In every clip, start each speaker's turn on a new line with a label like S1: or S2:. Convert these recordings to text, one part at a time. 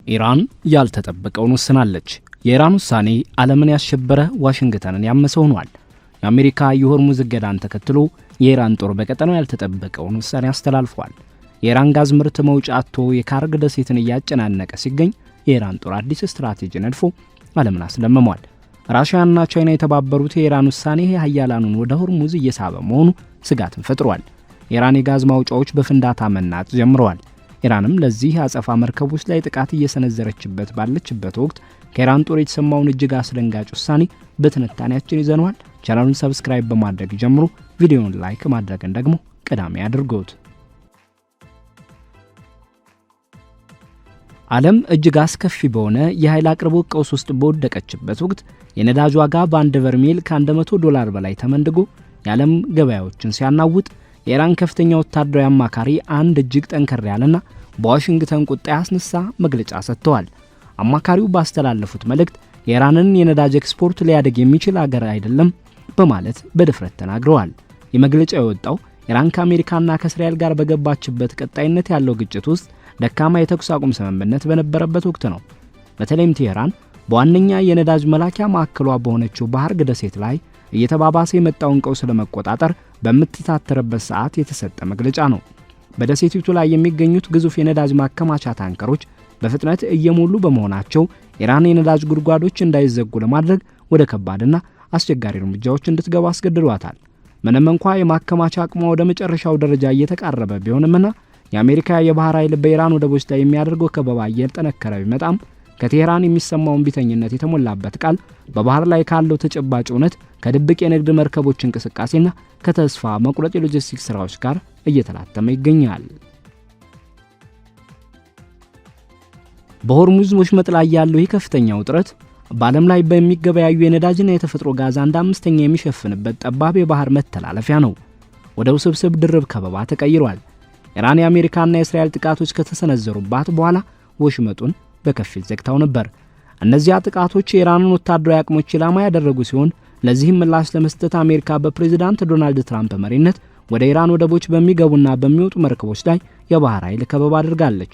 S1: ኢራን ያልተጠበቀውን ወስናለች። የኢራን ውሳኔ ዓለምን ያሸበረ ዋሽንግተንን ያመሰ ሆኗል። የአሜሪካ የሆርሙዝ እገዳን ተከትሎ የኢራን ጦር በቀጠናው ያልተጠበቀውን ውሳኔ አስተላልፏል። የኢራን ጋዝ ምርት መውጫ አጥቶ የካርግ ደሴትን እያጨናነቀ ሲገኝ የኢራን ጦር አዲስ ስትራቴጂ ነድፎ ዓለምን አስለምሟል። ራሽያና ቻይና የተባበሩት የኢራን ውሳኔ ኃያላኑን ወደ ሆርሙዝ እየሳበ መሆኑ ስጋትን ፈጥሯል። የኢራን የጋዝ ማውጫዎች በፍንዳታ መናጥ ጀምረዋል። ኢራንም ለዚህ አጸፋ መርከቦች ላይ ጥቃት እየሰነዘረችበት ባለችበት ወቅት ከኢራን ጦር የተሰማውን እጅግ አስደንጋጭ ውሳኔ በትንታኔያችን ይዘነዋል። ቻናሉን ሰብስክራይብ በማድረግ ጀምሮ ቪዲዮውን ላይክ ማድረግን ደግሞ ቀዳሚ አድርጉት። ዓለም እጅግ አስከፊ በሆነ የኃይል አቅርቦት ቀውስ ውስጥ በወደቀችበት ወቅት የነዳጅ ዋጋ በአንድ በርሜል ከ$100 በላይ ተመንድጎ የዓለም ገበያዎችን ሲያናውጥ የኢራን ከፍተኛ ወታደራዊ አማካሪ አንድ እጅግ ጠንከር ያለና በዋሽንግተን ቁጣ ያስነሳ መግለጫ ሰጥተዋል። አማካሪው ባስተላለፉት መልእክት የኢራንን የነዳጅ ኤክስፖርት ሊያደግ የሚችል አገር አይደለም በማለት በድፍረት ተናግረዋል። የመግለጫው የወጣው ኢራን ከአሜሪካና ከእስራኤል ጋር በገባችበት ቀጣይነት ያለው ግጭት ውስጥ ደካማ የተኩስ አቁም ስምምነት በነበረበት ወቅት ነው። በተለይም ቴህራን በዋነኛ የነዳጅ መላኪያ ማዕከሏ በሆነችው ባህርግ ደሴት ላይ እየተባባሰ የመጣውን ቀውስ ለመቆጣጠር በምትታተርበት ሰዓት የተሰጠ መግለጫ ነው። በደሴቲቱ ላይ የሚገኙት ግዙፍ የነዳጅ ማከማቻ ታንከሮች በፍጥነት እየሞሉ በመሆናቸው ኢራን የነዳጅ ጉድጓዶች እንዳይዘጉ ለማድረግ ወደ ከባድና አስቸጋሪ እርምጃዎች እንድትገባ አስገድዷታል። ምንም እንኳ የማከማቻ አቅሟ ወደ መጨረሻው ደረጃ እየተቃረበ ቢሆንምና የአሜሪካ የባህር ኃይል በኢራን ወደቦች ላይ የሚያደርገው ከበባ እየጠነከረ ቢመጣም ከቴህራን የሚሰማውን ቢተኝነት የተሞላበት ቃል በባህር ላይ ካለው ተጨባጭ እውነት ከድብቅ የንግድ መርከቦች እንቅስቃሴና ከተስፋ መቁረጥ የሎጂስቲክስ ስራዎች ጋር እየተላተመ ይገኛል። በሆርሙዝ ወሽመጥ ላይ ያለው ከፍተኛ ውጥረት በዓለም ላይ በሚገበያዩ የነዳጅና የተፈጥሮ ጋዝ 1/5 የሚሸፍንበት ጠባብ የባህር መተላለፊያ ነው። ወደ ውስብስብ ድርብ ከበባ ተቀይሯል። ኢራን የአሜሪካና የእስራኤል ጥቃቶች ከተሰነዘሩባት በኋላ ወሽመጡን በከፊል ዘግታው ነበር። እነዚያ ጥቃቶች የኢራንን ወታደራዊ አቅሞች ኢላማ ያደረጉ ሲሆን ለዚህም ምላሽ ለመስጠት አሜሪካ በፕሬዝዳንት ዶናልድ ትራምፕ መሪነት ወደ ኢራን ወደቦች በሚገቡና በሚወጡ መርከቦች ላይ የባህር ኃይል ከበባ አድርጋለች።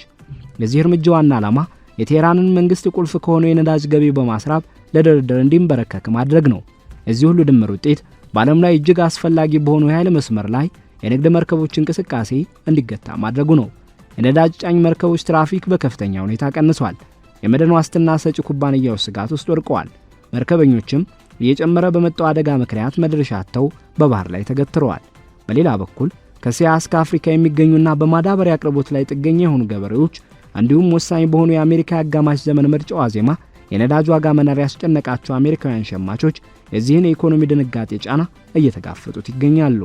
S1: የዚህ እርምጃ ዋና ዓላማ የቴህራንን መንግስት ቁልፍ ከሆነው የነዳጅ ገቢ በማስራብ ለድርድር እንዲንበረከክ ማድረግ ነው። የዚህ ሁሉ ድምር ውጤት በዓለም ላይ እጅግ አስፈላጊ በሆነው የኃይል መስመር ላይ የንግድ መርከቦች እንቅስቃሴ እንዲገታ ማድረጉ ነው። የነዳጅ ጫኝ መርከቦች ትራፊክ በከፍተኛ ሁኔታ ቀንሷል። የመድን ዋስትና ሰጪ ኩባንያዎች ስጋት ውስጥ ወድቀዋል። መርከበኞችም እየጨመረ በመጣው አደጋ ምክንያት መድረሻ አጥተው በባህር ላይ ተገትረዋል። በሌላ በኩል ከእስያ እስከ አፍሪካ የሚገኙና በማዳበሪያ አቅርቦት ላይ ጥገኛ የሆኑ ገበሬዎች እንዲሁም ወሳኝ በሆኑ የአሜሪካ አጋማሽ ዘመን ምርጫ ዋዜማ የነዳጅ ዋጋ መናር ያስጨነቃቸው አሜሪካውያን ሸማቾች የዚህን የኢኮኖሚ ድንጋጤ ጫና እየተጋፈጡት ይገኛሉ።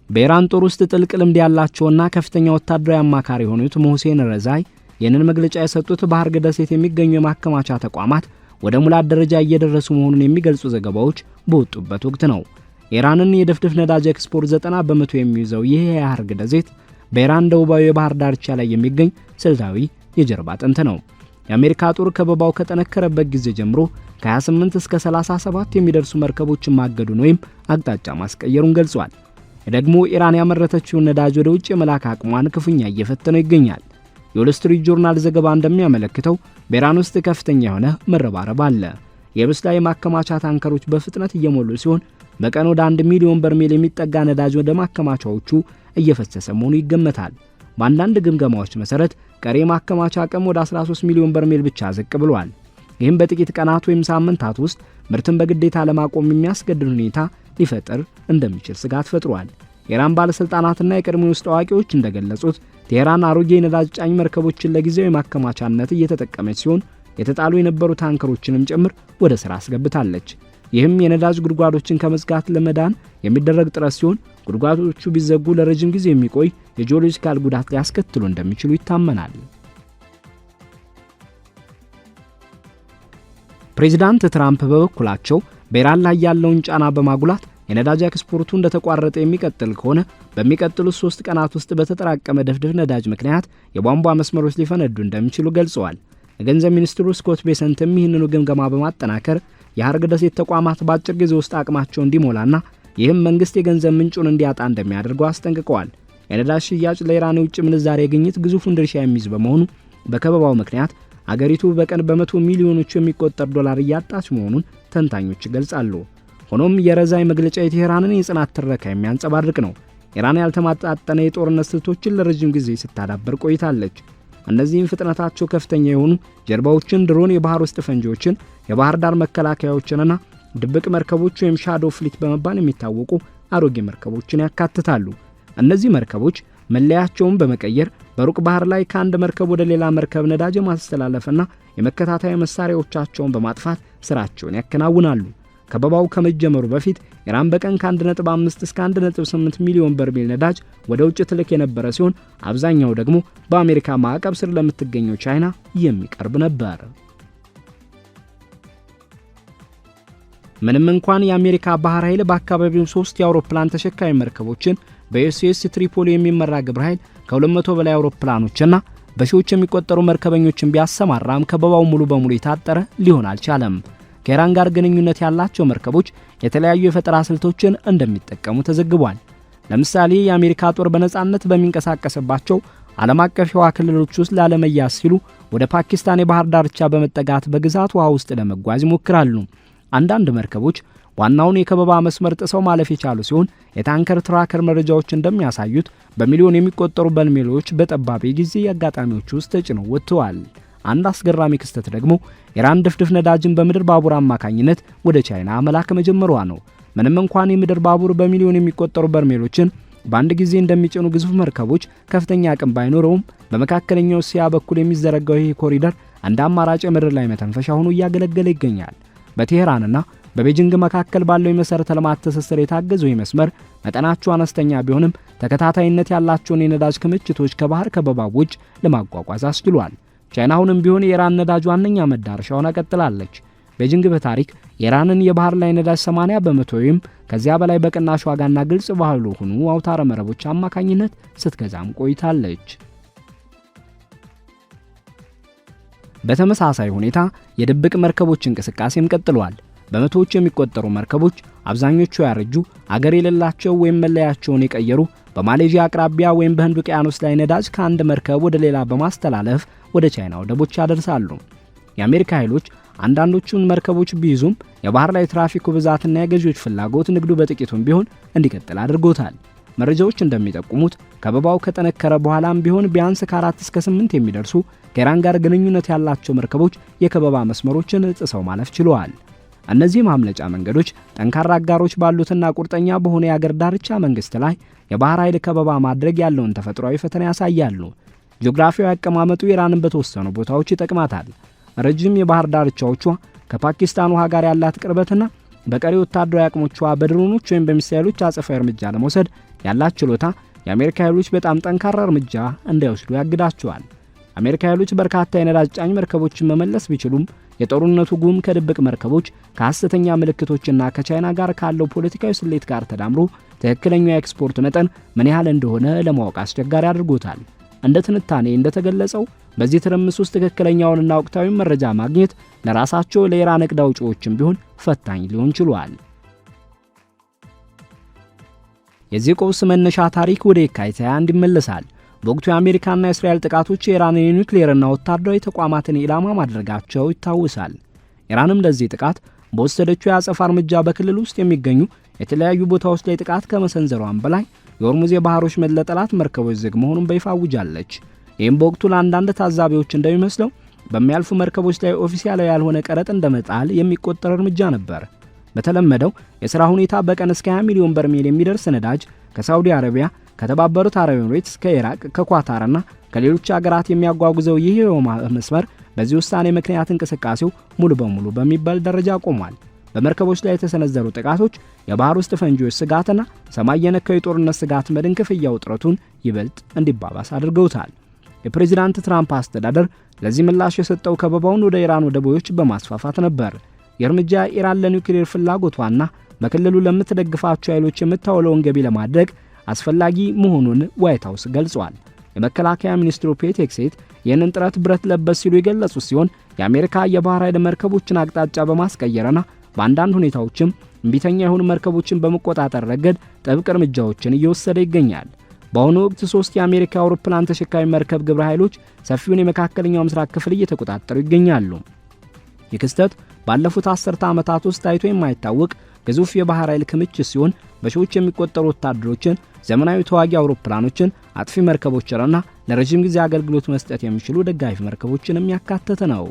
S1: በኢራን ጦር ውስጥ ጥልቅ ልምድ ያላቸውና ከፍተኛ ወታደራዊ አማካሪ የሆኑት ሙህሴን ረዛይ ይህንን መግለጫ የሰጡት ባህርግ ደሴት የሚገኙ የማከማቻ ተቋማት ወደ ሙላት ደረጃ እየደረሱ መሆኑን የሚገልጹ ዘገባዎች በወጡበት ወቅት ነው። ኢራንን የድፍድፍ ነዳጅ ኤክስፖርት 90% የሚይዘው ይህ የባህርግ ደሴት በኢራን ደቡባዊ የባህር ዳርቻ ላይ የሚገኝ ስልታዊ የጀርባ አጥንት ነው። የአሜሪካ ጦር ከበባው ከጠነከረበት ጊዜ ጀምሮ ከ28 እስከ 37 የሚደርሱ መርከቦችን ማገዱን ወይም አቅጣጫ ማስቀየሩን ገልጿል። ደግሞ ኢራን ያመረተችውን ነዳጅ ወደ ውጭ የመላክ አቅሟን ክፉኛ እየፈተነው ይገኛል። የዎል ስትሪት ጆርናል ዘገባ እንደሚያመለክተው በኢራን ውስጥ ከፍተኛ የሆነ መረባረብ አለ። የብስ ላይ ማከማቻ ታንከሮች በፍጥነት እየሞሉ ሲሆን በቀን ወደ 1 ሚሊዮን በርሜል የሚጠጋ ነዳጅ ወደ ማከማቻዎቹ እየፈሰሰ መሆኑ ይገመታል። በአንዳንድ ግምገማዎች መሰረት ቀሪ ማከማቻ አቅም ወደ 13 ሚሊዮን በርሜል ብቻ ዝቅ ብሏል። ይህም በጥቂት ቀናት ወይም ሳምንታት ውስጥ ምርትን በግዴታ ለማቆም የሚያስገድድ ሁኔታ ሊፈጥር እንደሚችል ስጋት ፈጥሯል። የኢራን ባለስልጣናትና የቀድሞ ውስጥ አዋቂዎች እንደገለጹት ቴህራን አሮጌ ነዳጅ ጫኝ መርከቦችን ለጊዜው የማከማቻነት እየተጠቀመች ሲሆን የተጣሉ የነበሩ ታንከሮችንም ጭምር ወደ ሥራ አስገብታለች። ይህም የነዳጅ ጉድጓዶችን ከመዝጋት ለመዳን የሚደረግ ጥረት ሲሆን ጉድጓዶቹ ቢዘጉ ለረጅም ጊዜ የሚቆይ የጂኦሎጂካል ጉዳት ሊያስከትሉ እንደሚችሉ ይታመናል። ፕሬዝዳንት ትራምፕ በበኩላቸው በኢራን ላይ ያለውን ጫና በማጉላት የነዳጅ ኤክስፖርቱ እንደተቋረጠ የሚቀጥል ከሆነ በሚቀጥሉት 3 ቀናት ውስጥ በተጠራቀመ ድፍድፍ ነዳጅ ምክንያት የቧንቧ መስመሮች ሊፈነዱ እንደሚችሉ ገልጸዋል። የገንዘብ ሚኒስትሩ ስኮት ቤሰንትም ይህንኑ ግምገማ በማጠናከር የባህርግ ደሴት ተቋማት በአጭር ጊዜ ውስጥ አቅማቸው እንዲሞላና ይህም መንግስት የገንዘብ ምንጩን እንዲያጣ እንደሚያደርገው አስጠንቅቀዋል። የነዳጅ ሽያጭ ለኢራን የውጭ ምንዛሬ ግኝት ግዙፉን ድርሻ የሚይዝ በመሆኑ በከበባው ምክንያት አገሪቱ በቀን በመቶ ሚሊዮኖች የሚቆጠር ዶላር እያጣች መሆኑን ተንታኞች ይገልጻሉ። ሆኖም የረዛይ መግለጫ የቴህራንን የጽናት ትረካ የሚያንጸባርቅ ነው። ኢራን ያልተማጣጠነ የጦርነት ስልቶችን ለረጅም ጊዜ ስታዳበር ቆይታለች። እነዚህም ፍጥነታቸው ከፍተኛ የሆኑ ጀልባዎችን፣ ድሮን፣ የባህር ውስጥ ፈንጂዎችን፣ የባህር ዳር መከላከያዎችንና ድብቅ መርከቦች ወይም ሻዶ ፍሊት በመባል የሚታወቁ አሮጌ መርከቦችን ያካትታሉ። እነዚህ መርከቦች መለያቸውን በመቀየር በሩቅ ባህር ላይ ከአንድ መርከብ ወደ ሌላ መርከብ ነዳጅ ማስተላለፍና የመከታተያ መሳሪያዎቻቸውን በማጥፋት ስራቸውን ያከናውናሉ። ከበባው ከመጀመሩ በፊት ኢራን በቀን ከ1.5 እስከ 1.8 ሚሊዮን በርሜል ነዳጅ ወደ ውጭ ትልክ የነበረ ሲሆን አብዛኛው ደግሞ በአሜሪካ ማዕቀብ ስር ለምትገኘው ቻይና የሚቀርብ ነበር። ምንም እንኳን የአሜሪካ ባህር ኃይል በአካባቢው 3 የአውሮፕላን ተሸካሚ መርከቦችን በዩኤስኤስ ትሪፖሊ የሚመራ ግብረ ኃይል ከ200 በላይ አውሮፕላኖችና በሺዎች የሚቆጠሩ መርከበኞችን ቢያሰማራም ከበባው ሙሉ በሙሉ የታጠረ ሊሆን አልቻለም። ከኢራን ጋር ግንኙነት ያላቸው መርከቦች የተለያዩ የፈጠራ ስልቶችን እንደሚጠቀሙ ተዘግቧል። ለምሳሌ የአሜሪካ ጦር በነጻነት በሚንቀሳቀስባቸው ዓለም አቀፍ የውሃ ክልሎች ውስጥ ላለመያዝ ሲሉ ወደ ፓኪስታን የባህር ዳርቻ በመጠጋት በግዛት ውሃ ውስጥ ለመጓዝ ይሞክራሉ። አንዳንድ መርከቦች ዋናውን የከበባ መስመር ጥሰው ማለፍ የቻሉ ሲሆን የታንከር ትራከር መረጃዎች እንደሚያሳዩት በሚሊዮን የሚቆጠሩ በርሜሎች በጠባብ ጊዜ አጋጣሚዎች ውስጥ ተጭነው ወጥተዋል። አንድ አስገራሚ ክስተት ደግሞ ኢራን ድፍድፍ ነዳጅን በምድር ባቡር አማካኝነት ወደ ቻይና መላክ መጀመሯ ነው። ምንም እንኳን የምድር ባቡር በሚሊዮን የሚቆጠሩ በርሜሎችን በአንድ ጊዜ እንደሚጭኑ ግዙፍ መርከቦች ከፍተኛ አቅም ባይኖረውም በመካከለኛው እስያ በኩል የሚዘረጋው ይህ ኮሪደር እንደ አማራጭ የምድር ላይ መተንፈሻ ሆኖ እያገለገለ ይገኛል። በቴህራንና በቤጂንግ መካከል ባለው የመሰረተ ልማት ትስስር የታገዘው ይህ መስመር መጠናቸው አነስተኛ ቢሆንም ተከታታይነት ያላቸውን የነዳጅ ክምችቶች ከባህር ከበባ ውጭ ለማጓጓዝ አስችሏል። ቻይና አሁንም ቢሆን የኢራን ነዳጅ ዋነኛ መዳረሻውን ቀጥላለች። ቤጂንግ በታሪክ የኢራንን የባህር ላይ ነዳጅ 80% ወይም ከዚያ በላይ በቅናሽ ዋጋና ግልጽ ባልሆኑ አውታረ መረቦች አማካኝነት ስትገዛም ቆይታለች። በተመሳሳይ ሁኔታ የድብቅ መርከቦች እንቅስቃሴም ቀጥሏል። በመቶዎች የሚቆጠሩ መርከቦች አብዛኞቹ ያረጁ፣ አገር የሌላቸው ወይም መለያቸውን የቀየሩ በማሌዥያ አቅራቢያ ወይም በህንድ ውቅያኖስ ላይ ነዳጅ ከአንድ መርከብ ወደ ሌላ በማስተላለፍ ወደ ቻይና ወደቦች ያደርሳሉ። የአሜሪካ ኃይሎች አንዳንዶቹን መርከቦች ቢይዙም የባህር ላይ ትራፊኩ ብዛትና የገዢዎች ፍላጎት ንግዱ በጥቂቱም ቢሆን እንዲቀጥል አድርጎታል። መረጃዎች እንደሚጠቁሙት ከበባው ከጠነከረ በኋላም ቢሆን ቢያንስ ከ4 እስከ 8 የሚደርሱ ከኢራን ጋር ግንኙነት ያላቸው መርከቦች የከበባ መስመሮችን ጥሰው ማለፍ ችለዋል። እነዚህ ማምለጫ መንገዶች ጠንካራ አጋሮች ባሉትና ቁርጠኛ በሆነ የአገር ዳርቻ መንግስት ላይ የባህር ኃይል ከበባ ማድረግ ያለውን ተፈጥሯዊ ፈተና ያሳያሉ። ጂኦግራፊያዊ አቀማመጡ ኢራንን በተወሰኑ ቦታዎች ይጠቅማታል። ረጅም የባህር ዳርቻዎቿ ከፓኪስታን ውሃ ጋር ያላት ቅርበትና በቀሪ ወታደራዊ አቅሞቿ በድሮኖች ወይም በሚሳኤሎች አጸፋዊ እርምጃ ለመውሰድ ያላት ችሎታ የአሜሪካ ኃይሎች በጣም ጠንካራ እርምጃ እንዳይወስዱ ያግዳቸዋል። አሜሪካ ኃይሎች በርካታ የነዳጅ ጫኝ መርከቦችን መመለስ ቢችሉም የጦርነቱ ጉም ከድብቅ መርከቦች ከሐሰተኛ ምልክቶችና ከቻይና ጋር ካለው ፖለቲካዊ ስሌት ጋር ተዳምሮ ትክክለኛው የኤክስፖርት መጠን ምን ያህል እንደሆነ ለማወቅ አስቸጋሪ አድርጎታል። እንደ ትንታኔ እንደተገለጸው በዚህ ትርምስ ውስጥ ትክክለኛውንና ወቅታዊ መረጃ ማግኘት ለራሳቸው ለኢራን ዕቅድ አውጪዎችም ቢሆን ፈታኝ ሊሆን ችሏል። የዚህ ቀውስ መነሻ ታሪክ ወደ የካቲት 21 ይመለሳል። በወቅቱ የአሜሪካና የእስራኤል ጥቃቶች የኢራንን የኒውክሌርና ወታደራዊ ተቋማትን ኢላማ ማድረጋቸው ይታወሳል። ኢራንም ለዚህ ጥቃት በወሰደችው የአጸፋ እርምጃ በክልል ውስጥ የሚገኙ የተለያዩ ቦታዎች ላይ ጥቃት ከመሰንዘሯም በላይ የሆርሙዝ የባህሮች መለጠላት መርከቦች ዝግ መሆኑን በይፋ አውጃለች። ይህም በወቅቱ ለአንዳንድ ታዛቢዎች እንደሚመስለው በሚያልፉ መርከቦች ላይ ኦፊሻላዊ ያልሆነ ቀረጥ እንደመጣል የሚቆጠር እርምጃ ነበር። በተለመደው የሥራ ሁኔታ በቀን እስከ 20 ሚሊዮን በርሜል የሚደርስ ነዳጅ ከሳውዲ አረቢያ፣ ከተባበሩት አረብ ኤሚሬትስ፣ ከኢራቅ፣ ከኳታርና ከሌሎች ሀገራት የሚያጓጉዘው ይህ መስመር በዚህ ውሳኔ ምክንያት እንቅስቃሴው ሙሉ በሙሉ በሚባል ደረጃ ቆሟል። በመርከቦች ላይ የተሰነዘሩ ጥቃቶች የባህር ውስጥ ፈንጂዎች ስጋትና ሰማይ የነካው የጦርነት ስጋት መድን ክፍያ ውጥረቱን ይበልጥ እንዲባባስ አድርገውታል። የፕሬዝዳንት ትራምፕ አስተዳደር ለዚህ ምላሽ የሰጠው ከበባውን ወደ ኢራን ወደቦች በማስፋፋት ነበር። የእርምጃ ኢራን ለኒውክሌር ፍላጎቷና በክልሉ ለምትደግፋቸው ኃይሎች የምታውለውን ገቢ ለማድረግ አስፈላጊ መሆኑን ዋይት ሃውስ ገልጿል። የመከላከያ ሚኒስትሩ ፔት ሄግሴት ይህንን ጥረት ብረት ለበስ ሲሉ የገለጹ ሲሆን የአሜሪካ የባህር ኃይል መርከቦችን አቅጣጫ በማስቀየርና በአንዳንድ ሁኔታዎችም እምቢተኛ የሆኑ መርከቦችን በመቆጣጠር ረገድ ጥብቅ እርምጃዎችን እየወሰደ ይገኛል። በአሁኑ ወቅት 3 የአሜሪካ አውሮፕላን ተሸካሚ መርከብ ግብረ ኃይሎች ሰፊውን የመካከለኛው ምስራቅ ክፍል እየተቆጣጠሩ ይገኛሉ። ይህ ክስተት ባለፉት 10 ዓመታት ውስጥ ታይቶ የማይታወቅ ግዙፍ የባህር ኃይል ክምችት ሲሆን በሺዎች የሚቆጠሩ ወታደሮችን፣ ዘመናዊ ተዋጊ አውሮፕላኖችን፣ አጥፊ መርከቦችንና ለረጅም ጊዜ አገልግሎት መስጠት የሚችሉ ደጋፊ መርከቦችንም ያካተተ ነው።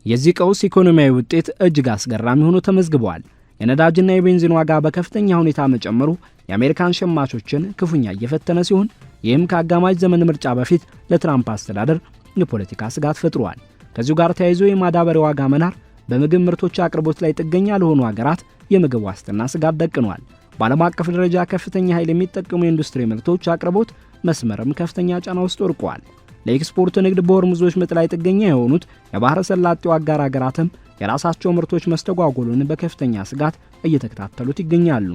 S1: የዚህ ቀውስ ኢኮኖሚያዊ ውጤት እጅግ አስገራሚ ሆኖ ተመዝግቧል። የነዳጅና የቤንዚን ዋጋ በከፍተኛ ሁኔታ መጨመሩ የአሜሪካን ሸማቾችን ክፉኛ እየፈተነ ሲሆን ይህም ከአጋማሽ ዘመን ምርጫ በፊት ለትራምፕ አስተዳደር የፖለቲካ ስጋት ፈጥሯል። ከዚሁ ጋር ተያይዞ የማዳበሪያ ዋጋ መናር በምግብ ምርቶች አቅርቦት ላይ ጥገኛ ለሆኑ ሀገራት የምግብ ዋስትና ስጋት ደቅኗል። በዓለም አቀፍ ደረጃ ከፍተኛ ኃይል የሚጠቀሙ የኢንዱስትሪ ምርቶች አቅርቦት መስመርም ከፍተኛ ጫና ውስጥ ወድቋል። ለኤክስፖርት ንግድ በሆርሙዞች ምጥ ላይ ጥገኛ የሆኑት የባህረ ሰላጤው አጋር ሀገራትም የራሳቸው ምርቶች መስተጓጎሉን በከፍተኛ ስጋት እየተከታተሉት ይገኛሉ።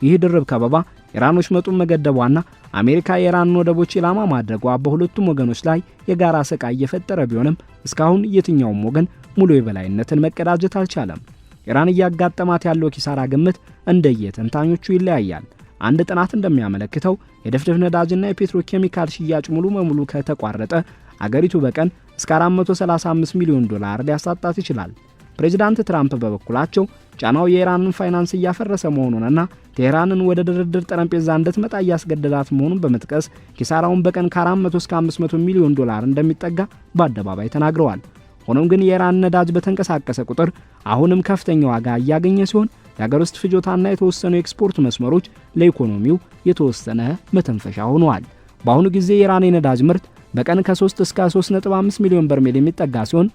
S1: ይህ ድርብ ከበባ ኢራኖች መጡን መገደቧና አሜሪካ የኢራንን ወደቦች ኢላማ ማድረጓ በሁለቱም ወገኖች ላይ የጋራ ስቃይ እየፈጠረ ቢሆንም እስካሁን የትኛውም ወገን ሙሉ የበላይነትን መቀዳጀት አልቻለም። ኢራን እያጋጠማት ያለው ኪሳራ ግምት እንደየተንታኞቹ ይለያያል። አንድ ጥናት እንደሚያመለክተው የድፍድፍ ነዳጅና የፔትሮኬሚካል ሽያጭ ሙሉ በሙሉ ከተቋረጠ አገሪቱ በቀን እስከ 435 ሚሊዮን ዶላር ሊያሳጣት ይችላል። ፕሬዚዳንት ትራምፕ በበኩላቸው ጫናው የኢራንን ፋይናንስ እያፈረሰ መሆኑንና ቴህራንን ወደ ድርድር ጠረጴዛ እንድትመጣ እያስገደዳት መሆኑን በመጥቀስ ኪሳራውን በቀን ከ400 እስከ 500 ሚሊዮን ዶላር እንደሚጠጋ በአደባባይ ተናግረዋል። ሆኖም ግን የኢራን ነዳጅ በተንቀሳቀሰ ቁጥር አሁንም ከፍተኛ ዋጋ እያገኘ ሲሆን የሀገር ውስጥ ፍጆታና የተወሰኑ የኤክስፖርት መስመሮች ለኢኮኖሚው የተወሰነ መተንፈሻ ሆነዋል። በአሁኑ ጊዜ የኢራን የነዳጅ ምርት በቀን ከ3 እስከ 3.5 ሚሊዮን በርሜል የሚጠጋ ሲሆን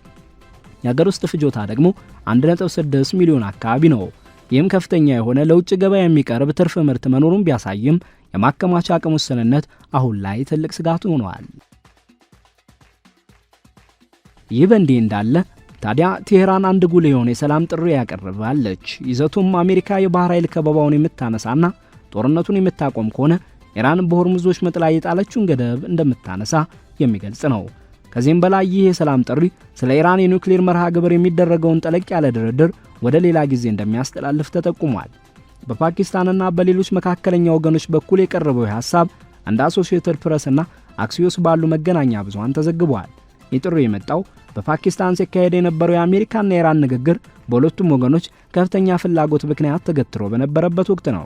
S1: የሀገር ውስጥ ፍጆታ ደግሞ 1.6 ሚሊዮን አካባቢ ነው። ይህም ከፍተኛ የሆነ ለውጭ ገበያ የሚቀርብ ትርፍ ምርት መኖሩን ቢያሳይም የማከማቻ አቅም ውስንነት አሁን ላይ ትልቅ ስጋት ሆኗል። ይህ በእንዲህ እንዳለ ታዲያ ቴህራን አንድ ጉልህ የሆነ የሰላም ጥሪ ያቀርባለች። ይዘቱም አሜሪካ የባህር ኃይል ከበባውን የምታነሳና ጦርነቱን የምታቆም ከሆነ ኢራን በሆርሙዞች ምጥ ላይ የጣለችውን ገደብ እንደምታነሳ የሚገልጽ ነው። ከዚህም በላይ ይህ የሰላም ጥሪ ስለ ኢራን የኒውክሌር መርሃ ግብር የሚደረገውን ጠለቅ ያለ ድርድር ወደ ሌላ ጊዜ እንደሚያስተላልፍ ተጠቁሟል። በፓኪስታንና በሌሎች መካከለኛ ወገኖች በኩል የቀረበው ሐሳብ እንደ አሶሺየትድ ፕሬስና አክሲዮስ ባሉ መገናኛ ብዙሃን ተዘግቧል። ይህ ጥሪ የመጣው በፓኪስታን ሲካሄድ የነበረው የአሜሪካና የኢራን ንግግር በሁለቱም ወገኖች ከፍተኛ ፍላጎት ምክንያት ተገትሮ በነበረበት ወቅት ነው።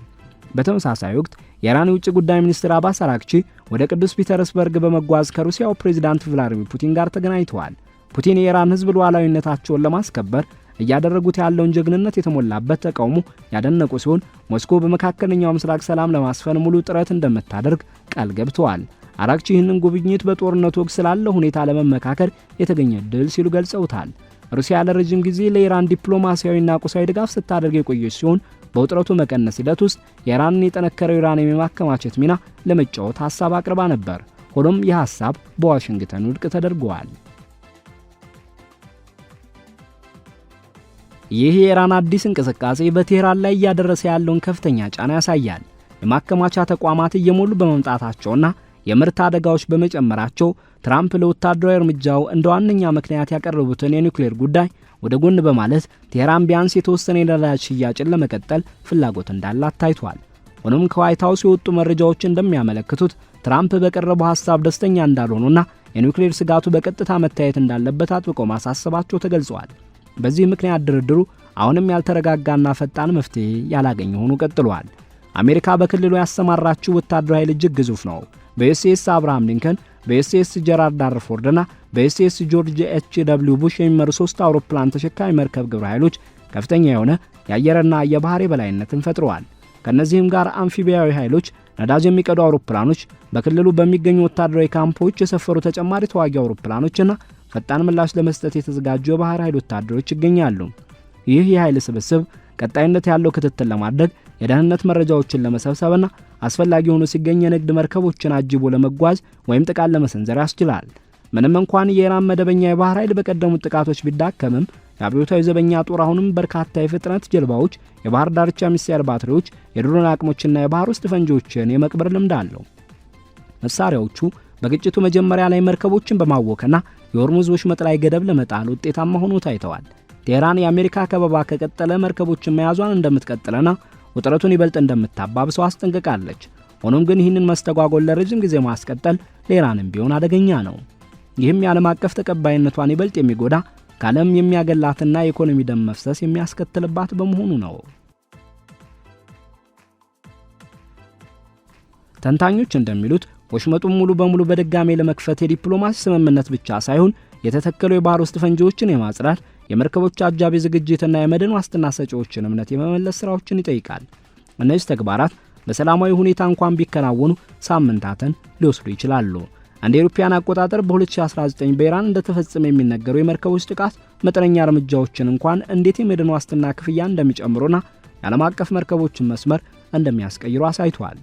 S1: በተመሳሳይ ወቅት የኢራን የውጭ ጉዳይ ሚኒስትር አባስ አራግቺ ወደ ቅዱስ ፒተርስበርግ በመጓዝ ከሩሲያው ፕሬዝዳንት ቭላዲሚር ፑቲን ጋር ተገናኝተዋል። ፑቲን የኢራን ሕዝብ ሉዓላዊነታቸውን ለማስከበር እያደረጉት ያለውን ጀግንነት የተሞላበት ተቃውሞ ያደነቁ ሲሆን ሞስኮ በመካከለኛው ምስራቅ ሰላም ለማስፈን ሙሉ ጥረት እንደምታደርግ ቃል ገብተዋል። አራግቺ ይህንን ጉብኝት በጦርነቱ ወቅት ስላለው ሁኔታ ለመመካከር የተገኘ ድል ሲሉ ገልጸውታል። ሩሲያ ለረጅም ጊዜ ለኢራን ዲፕሎማሲያዊና ቁሳዊ ድጋፍ ስታደርግ የቆየች ሲሆን በውጥረቱ መቀነስ ሂደት ውስጥ የኢራንን የጠነከረው ዩራኒየም የማከማቸት ሚና ለመጫወት ሐሳብ አቅርባ ነበር። ሆኖም ይህ ሐሳብ በዋሽንግተን ውድቅ ተደርጓል። ይህ የኢራን አዲስ እንቅስቃሴ በቴህራን ላይ እያደረሰ ያለውን ከፍተኛ ጫና ያሳያል። የማከማቻ ተቋማት እየሞሉ በመምጣታቸውና የምርት አደጋዎች በመጨመራቸው ትራምፕ ለወታደራዊ እርምጃው እንደ ዋነኛ ምክንያት ያቀረቡትን የኒውክሌር ጉዳይ ወደ ጎን በማለት ቴህራን ቢያንስ የተወሰነ የነዳጅ ሽያጭን ለመቀጠል ፍላጎት እንዳላት ታይቷል። ሆኖም ከዋይት ሃውስ የወጡ መረጃዎች እንደሚያመለክቱት ትራምፕ በቀረበው ሐሳብ ደስተኛ እንዳልሆኑና የኒውክሌር ስጋቱ በቀጥታ መታየት እንዳለበት አጥብቆ ማሳሰባቸው ተገልጿል። በዚህ ምክንያት ድርድሩ አሁንም ያልተረጋጋና ፈጣን መፍትሄ ያላገኘ ሆኖ ቀጥሏል። አሜሪካ በክልሉ ያሰማራችው ወታደራዊ ኃይል እጅግ ግዙፍ ነው። በዩኤስኤስ አብርሃም ሊንከን፣ በዩኤስኤስ ጀራርድ ዳርፎርድና በዩኤስኤስ ጆርጅ ኤች.ደብሊው ቡሽ የሚመሩ 3 አውሮፕላን ተሸካሚ መርከብ ግብረ ኃይሎች ከፍተኛ የሆነ የአየርና የባህር የበላይነትን ፈጥረዋል። ከነዚህም ጋር አምፊቢያዊ ኃይሎች፣ ነዳጅ የሚቀዱ አውሮፕላኖች፣ በክልሉ በሚገኙ ወታደራዊ ካምፖች የሰፈሩ ተጨማሪ ተዋጊ አውሮፕላኖችና ፈጣን ምላሽ ለመስጠት የተዘጋጁ የባህር ኃይል ወታደሮች ይገኛሉ። ይህ የኃይል ስብስብ ቀጣይነት ያለው ክትትል ለማድረግ የደህንነት መረጃዎችን ለመሰብሰብና አስፈላጊ ሆኖ ሲገኝ የንግድ መርከቦችን አጅቦ ለመጓዝ ወይም ጥቃት ለመሰንዘር ያስችላል። ምንም እንኳን የኢራን መደበኛ የባህር ኃይል በቀደሙት ጥቃቶች ቢዳከምም የአብዮታዊ ዘበኛ ጦር አሁንም በርካታ የፍጥነት ጀልባዎች፣ የባህር ዳርቻ ሚሳኤል ባትሪዎች፣ የድሮን አቅሞችና የባህር ውስጥ ፈንጂዎችን የመቅበር ልምድ አለው። መሳሪያዎቹ በግጭቱ መጀመሪያ ላይ መርከቦችን በማወክና የሆርሙዝ ወሽመጥ ላይ ገደብ ለመጣል ውጤታማ ሆኖ ታይተዋል። ቴህራን የአሜሪካ ከበባ ከቀጠለ መርከቦችን መያዟን እንደምትቀጥልና ውጥረቱን ይበልጥ እንደምታባብሰው አስጠንቅቃለች። ሆኖም ግን ይህንን መስተጓጎል ለረጅም ጊዜ ማስቀጠል ለኢራንም ቢሆን አደገኛ ነው። ይህም የዓለም አቀፍ ተቀባይነቷን ይበልጥ የሚጎዳ ከዓለም የሚያገላትና የኢኮኖሚ ደም መፍሰስ የሚያስከትልባት በመሆኑ ነው። ተንታኞች እንደሚሉት ወሽመጡን ሙሉ በሙሉ በድጋሜ ለመክፈት የዲፕሎማሲ ስምምነት ብቻ ሳይሆን የተተከሉ የባህር ውስጥ ፈንጂዎችን የማጽዳት የመርከቦች አጃቢ ዝግጅትና የመድን ዋስትና ሰጪዎችን እምነት የመመለስ ስራዎችን ይጠይቃል። እነዚህ ተግባራት በሰላማዊ ሁኔታ እንኳን ቢከናወኑ ሳምንታትን ሊወስዱ ይችላሉ። እንደ አውሮፓውያን አቆጣጠር በ2019 በኢራን እንደተፈጸመ የሚነገሩ የመርከቦች ጥቃት መጠነኛ እርምጃዎችን እንኳን እንዴት የመድን ዋስትና ክፍያ እንደሚጨምሩና የዓለም አቀፍ መርከቦችን መስመር እንደሚያስቀይሩ አሳይቷል።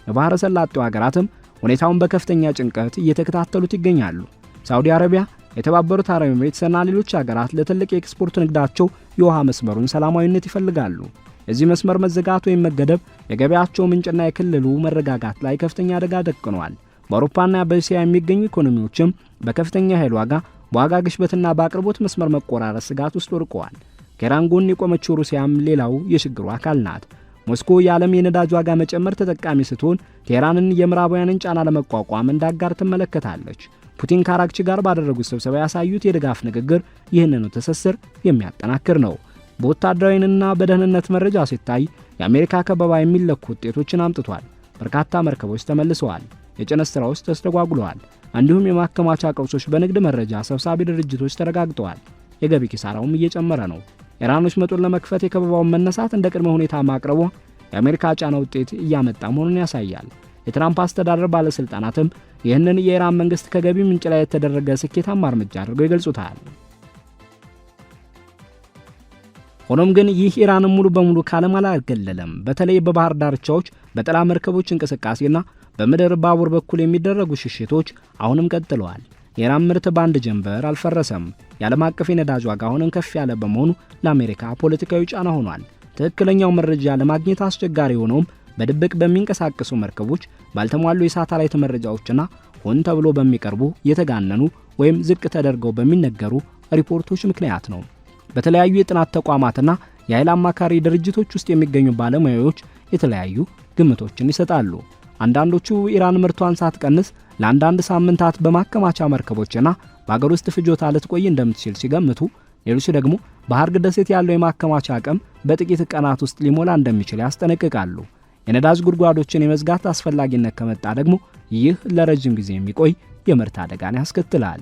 S1: የባህረ ሰላጤው ሀገራትም ሁኔታውን በከፍተኛ ጭንቀት እየተከታተሉት ይገኛሉ። ሳዑዲ አረቢያ፣ የተባበሩት አረብ ኤሚሬትስና ሌሎች ሀገራት ለትልቅ የኤክስፖርት ንግዳቸው የውሃ መስመሩን ሰላማዊነት ይፈልጋሉ። የዚህ መስመር መዘጋት ወይም መገደብ የገበያቸው ምንጭና የክልሉ መረጋጋት ላይ ከፍተኛ አደጋ ደቅኗል። በአውሮፓና በእስያ የሚገኙ ኢኮኖሚዎችም በከፍተኛ ኃይል ዋጋ፣ በዋጋ ግሽበትና በአቅርቦት መስመር መቆራረጥ ስጋት ውስጥ ወድቀዋል። ከኢራን ጎን የቆመችው ሩሲያም ሌላው የችግሩ አካል ናት። ሞስኮ የዓለም የነዳጅ ዋጋ መጨመር ተጠቃሚ ስትሆን ቴህራንን የምዕራባውያንን ጫና ለመቋቋም እንዳጋር ትመለከታለች። ፑቲን ከአራግቺ ጋር ባደረጉት ስብሰባ ያሳዩት የድጋፍ ንግግር ይህንኑ ትስስር የሚያጠናክር ነው። በወታደራዊና በደህንነት መረጃ ሲታይ የአሜሪካ ከበባ የሚለኩ ውጤቶችን አምጥቷል። በርካታ መርከቦች ተመልሰዋል። የጭነት ሥራዎች ተስተጓጉለዋል። እንዲሁም የማከማቻ ቀውሶች በንግድ መረጃ ሰብሳቢ ድርጅቶች ተረጋግጠዋል። የገቢ ኪሳራውም እየጨመረ ነው። ኢራኖች መጡን ለመክፈት የከበባውን መነሳት እንደ ቅድመ ሁኔታ ማቅረቧ የአሜሪካ ጫና ውጤት እያመጣ መሆኑን ያሳያል። የትራምፕ አስተዳደር ባለስልጣናትም ይህንን የኢራን መንግስት ከገቢ ምንጭ ላይ የተደረገ ስኬታማ እርምጃ አድርገው ይገልጹታል። ሆኖም ግን ይህ ኢራንን ሙሉ በሙሉ ካለም አላገለለም። በተለይ በባህር ዳርቻዎች በጠላ መርከቦች እንቅስቃሴና በምድር ባቡር በኩል የሚደረጉ ሽሽቶች አሁንም ቀጥለዋል። የኢራን ምርት በአንድ ጀንበር አልፈረሰም። የዓለም አቀፍ የነዳጅ ዋጋ አሁንም ከፍ ያለ በመሆኑ ለአሜሪካ ፖለቲካዊ ጫና ሆኗል። ትክክለኛው መረጃ ለማግኘት አስቸጋሪ ሆኖም በድብቅ በሚንቀሳቀሱ መርከቦች፣ ባልተሟሉ የሳተላይት መረጃዎችና ሆን ተብሎ በሚቀርቡ የተጋነኑ ወይም ዝቅ ተደርገው በሚነገሩ ሪፖርቶች ምክንያት ነው። በተለያዩ የጥናት ተቋማትና የኃይል አማካሪ ድርጅቶች ውስጥ የሚገኙ ባለሙያዎች የተለያዩ ግምቶችን ይሰጣሉ። አንዳንዶቹ ኢራን ምርቷን ሳትቀንስ ለአንዳንድ ሳምንታት በማከማቻ መርከቦችና በአገር ውስጥ ፍጆታ ልትቆይ እንደምትችል ሲገምቱ፣ ሌሎች ደግሞ በሐርግ ደሴት ያለው የማከማቻ አቅም በጥቂት ቀናት ውስጥ ሊሞላ እንደሚችል ያስጠነቅቃሉ። የነዳጅ ጉድጓዶችን የመዝጋት አስፈላጊነት ከመጣ ደግሞ ይህ ለረጅም ጊዜ የሚቆይ የምርት አደጋን ያስከትላል።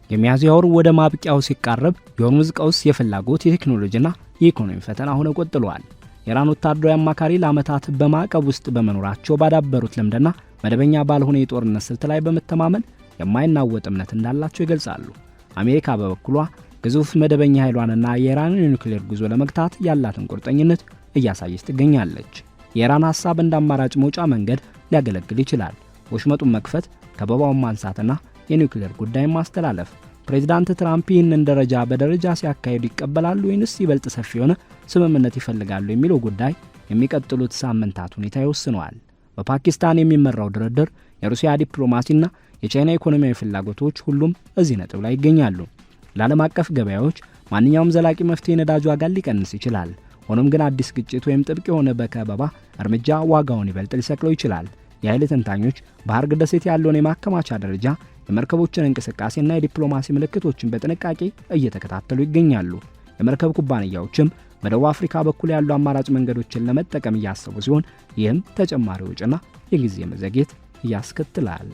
S1: የሚያዝያ ወር ወደ ማብቂያው ሲቃረብ የሆርሙዝ ቀውስ የፍላጎት የቴክኖሎጂና የኢኮኖሚ ፈተና ሆነው ቀጥሏል። የኢራን ወታደራዊ አማካሪ ለዓመታት በማዕቀብ ውስጥ በመኖራቸው ባዳበሩት ልምድና መደበኛ ባልሆነ የጦርነት ስልት ላይ በመተማመን የማይናወጥ እምነት እንዳላቸው ይገልጻሉ። አሜሪካ በበኩሏ ግዙፍ መደበኛ ኃይሏንና የኢራንን የኒውክሌር ጉዞ ለመግታት ያላትን ቁርጠኝነት እያሳየች ትገኛለች። የኢራን ሐሳብ እንደ አማራጭ መውጫ መንገድ ሊያገለግል ይችላል። ወሽመጡን መክፈት፣ ከበባውን ማንሳትና የኒውክሌር ጉዳይን ማስተላለፍ። ፕሬዝዳንት ትራምፕ ይህንን ደረጃ በደረጃ ሲያካሂዱ ይቀበላሉ ወይንስ ይበልጥ ሰፊ የሆነ ስምምነት ይፈልጋሉ የሚለው ጉዳይ የሚቀጥሉት ሳምንታት ሁኔታ ይወስነዋል። በፓኪስታን የሚመራው ድርድር፣ የሩሲያ ዲፕሎማሲና የቻይና ኢኮኖሚያዊ ፍላጎቶች ሁሉም እዚህ ነጥብ ላይ ይገኛሉ። ለዓለም አቀፍ ገበያዎች ማንኛውም ዘላቂ መፍትሄ ነዳጅ ዋጋን ሊቀንስ ይችላል። ሆኖም ግን አዲስ ግጭት ወይም ጥብቅ የሆነ በከበባ እርምጃ ዋጋውን ይበልጥ ሊሰቅለው ይችላል። የኃይል ተንታኞች በሐርግ ደሴት ያለውን የማከማቻ ደረጃ፣ የመርከቦችን እንቅስቃሴና የዲፕሎማሲ ምልክቶችን በጥንቃቄ እየተከታተሉ ይገኛሉ። የመርከብ ኩባንያዎችም በደቡብ አፍሪካ በኩል ያሉ አማራጭ መንገዶችን ለመጠቀም እያሰቡ ሲሆን ይህም ተጨማሪ ወጪና የጊዜ መዘግየት ያስከትላል።